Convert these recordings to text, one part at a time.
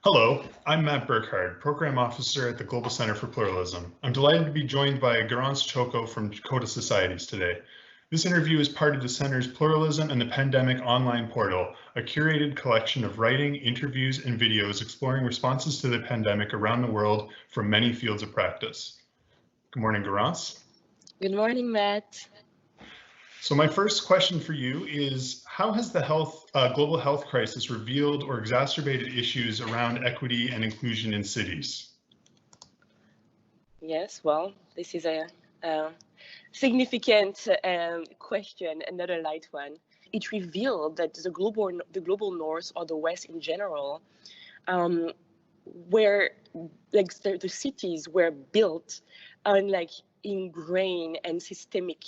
Hello, I'm Matt Burkard, Program Officer at the Global Center for Pluralism. I'm delighted to be joined by Garance Choko from Coda Societies today. This interview is part of the Center's Pluralism and the Pandemic online portal, a curated collection of writing, interviews, and videos exploring responses to the pandemic around the world from many fields of practice. Good morning, Garance. Good morning, Matt. So my first question for you is, how has the global health crisis revealed or exacerbated issues around equity and inclusion in cities? Yes, well, this is a significant question, and not a light one. It revealed that the global north or the West in general, where like the cities were built on like ingrained and systemic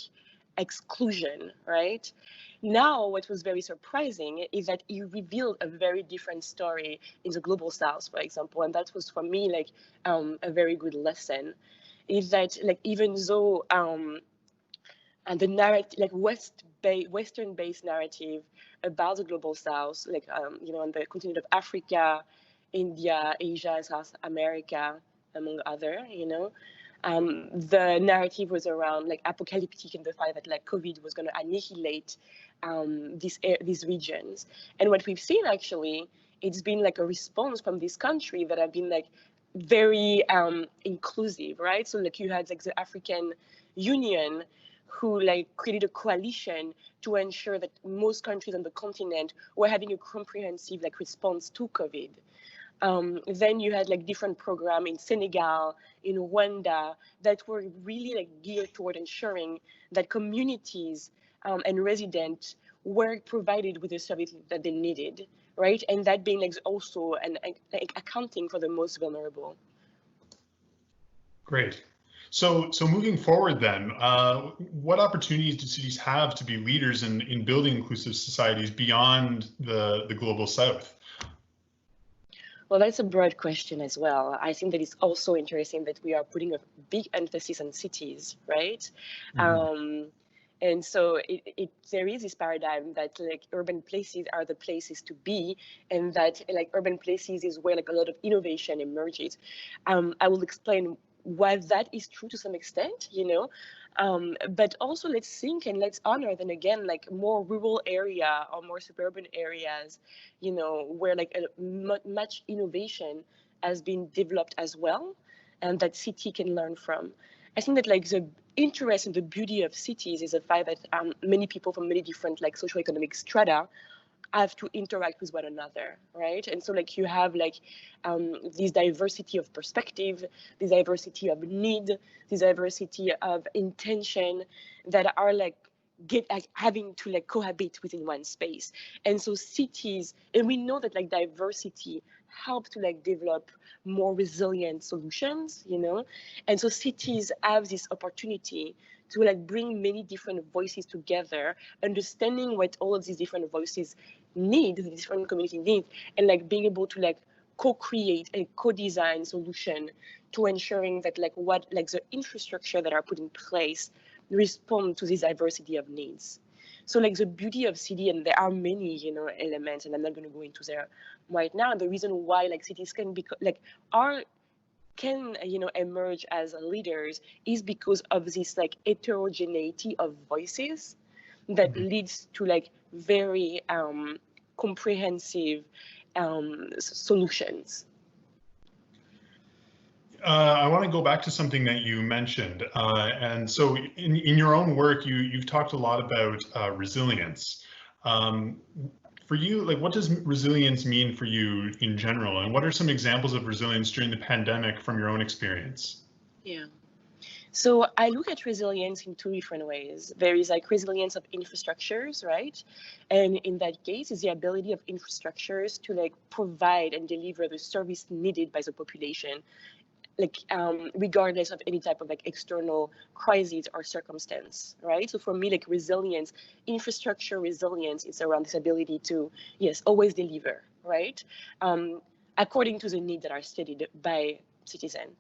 exclusion, right? Now, what was very surprising is that it revealed a very different story in the global south, for example, and that was for me like a very good lesson. Is that like even though and the narrative, like Western-based narrative about the global south, like on the continent of Africa, India, Asia, South America, among other, the narrative was around like apocalyptic and the fact that like COVID was going to annihilate these regions. And what we've seen actually, it's been like a response from this country that have been like very inclusive, right? So like you had like the African Union who like created a coalition to ensure that most countries on the continent were having a comprehensive like response to COVID. Then you had like different programs in Senegal, in Rwanda, that were really like geared toward ensuring that communities and residents were provided with the services that they needed, right? And that being like also like accounting for the most vulnerable. Great. So moving forward then, what opportunities do cities have to be leaders in building inclusive societies beyond the global south? Well, that's a broad question as well. I think that it's also interesting that we are putting a big emphasis on cities, right? Mm-hmm. And so there is this paradigm that like urban places are the places to be, and that like urban places is where like a lot of innovation emerges. I will explain why that is true to some extent, but also let's think and let's honor then again like more rural area or more suburban areas, where like much innovation has been developed as well, and that city can learn from. I think that like the interest and the beauty of cities is the fact that many people from many different like socioeconomic strata have to interact with one another, right? And so like you have like this diversity of perspective, this diversity of need, this diversity of intention that are like having to like cohabit within one space. And so cities, and we know that like diversity help to like develop more resilient solutions, and so cities have this opportunity to like bring many different voices together, understanding what all of these different voices need, the different community needs, and like being able to like co-create and co-design solution to ensuring that like what like the infrastructure that are put in place respond to this diversity of needs. So like the beauty of city, and there are many elements, and I'm not going to go into there right now. The reason why like cities can be like can emerge as leaders is because of this like heterogeneity of voices that leads to like very comprehensive solutions. I want to go back to something that you mentioned, and so in your own work, you've talked a lot about resilience. For you, like, what does resilience mean for you in general, and what are some examples of resilience during the pandemic from your own experience? Yeah. So I look at resilience in two different ways. There is like resilience of infrastructures, right? And in that case, is the ability of infrastructures to like provide and deliver the service needed by the population, like regardless of any type of like external crises or circumstance, right? So for me, like resilience, infrastructure resilience is around this ability to, yes, always deliver, right? According to the needs that are studied by citizens.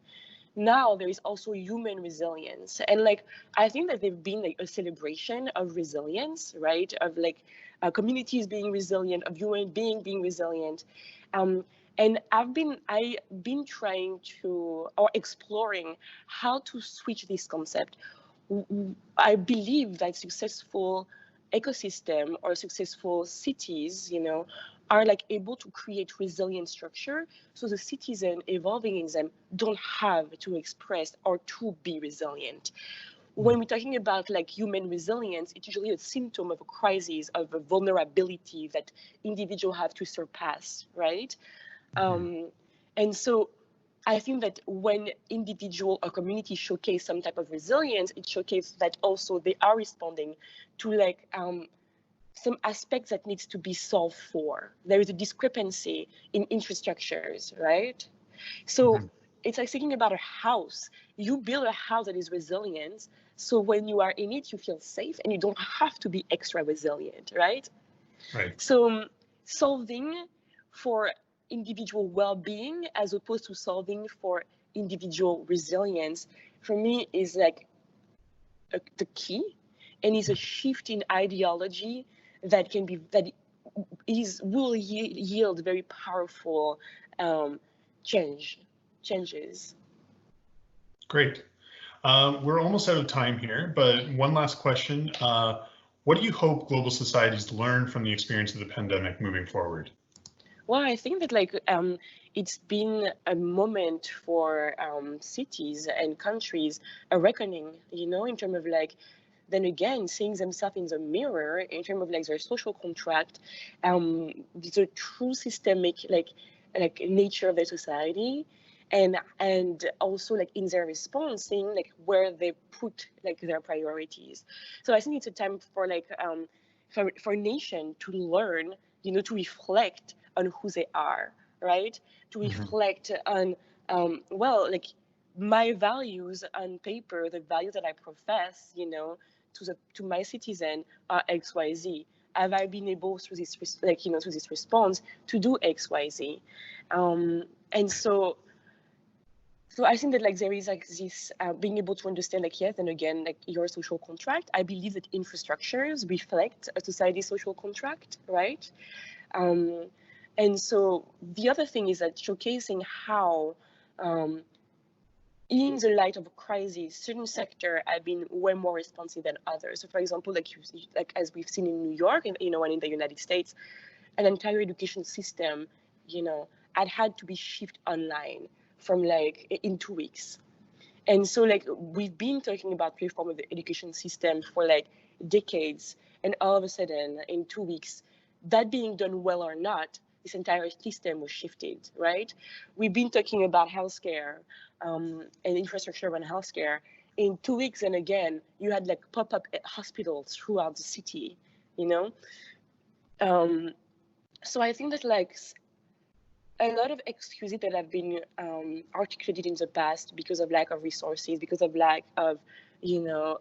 Now there is also human resilience, and like I think that there've been like a celebration of resilience, right? Of like communities being resilient, of human being resilient, And I've been trying to, or exploring how to switch this concept. I believe that successful ecosystem or successful cities, are like able to create resilient structure, so the citizen evolving in them don't have to express or to be resilient. When we're talking about like human resilience, it's usually a symptom of a crisis, of a vulnerability that individuals have to surpass, right? And so I think that when individual or community showcase some type of resilience, it showcases that also they are responding to like some aspects that needs to be solved for. There is a discrepancy in infrastructures, right? So it's like thinking about a house. You build a house that is resilient, so when you are in it, you feel safe and you don't have to be extra resilient, right? Right. So solving for individual well-being as opposed to solving for individual resilience, for me, is like the key, and is a shift in ideology that will yield very powerful changes. Great. We're almost out of time here, but one last question. What do you hope global societies learn from the experience of the pandemic moving forward? Well, I think that like it's been a moment for cities and countries, a reckoning, in terms of like, then again, seeing themselves in the mirror, in terms of like their social contract, the true systemic like nature of their society, and also like in their response, seeing like where they put like their priorities. So I think it's a time for like for a nation to learn, to reflect on who they are, right? To reflect on, well, like my values on paper, the values that I profess, to my citizen are X, Y, Z. Have I been able through this, through this response to do X, Y, Z? And so I think that like there is like this being able to understand like, yes, and again, like your social contract. I believe that infrastructures reflect a society's social contract, right? And so the other thing is that showcasing how, in the light of a crisis, certain sectors have been way more responsive than others. So, for example, like as we've seen in New York and and in the United States, an entire education system, had to be shifted online from like in 2 weeks. And so like we've been talking about reform of the education system for like decades, and all of a sudden in 2 weeks, that being done well or not, this entire system was shifted, right? We've been talking about healthcare and infrastructure around healthcare. In 2 weeks, and again, you had like pop-up hospitals throughout the city, So I think that like a lot of excuses that have been articulated in the past because of lack of resources, because of lack of,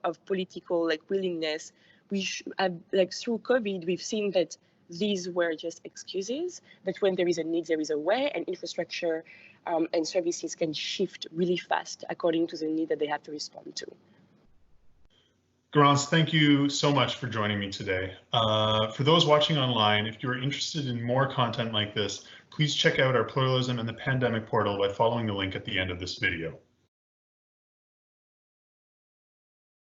of political like willingness, we have like through COVID, we've seen that these were just excuses, that when there is a need, there is a way, and infrastructure and services can shift really fast according to the need that they have to respond to. Garance, thank you so much for joining me today. For those watching online, if you're interested in more content like this, please check out our Pluralism and the Pandemic portal by following the link at the end of this video.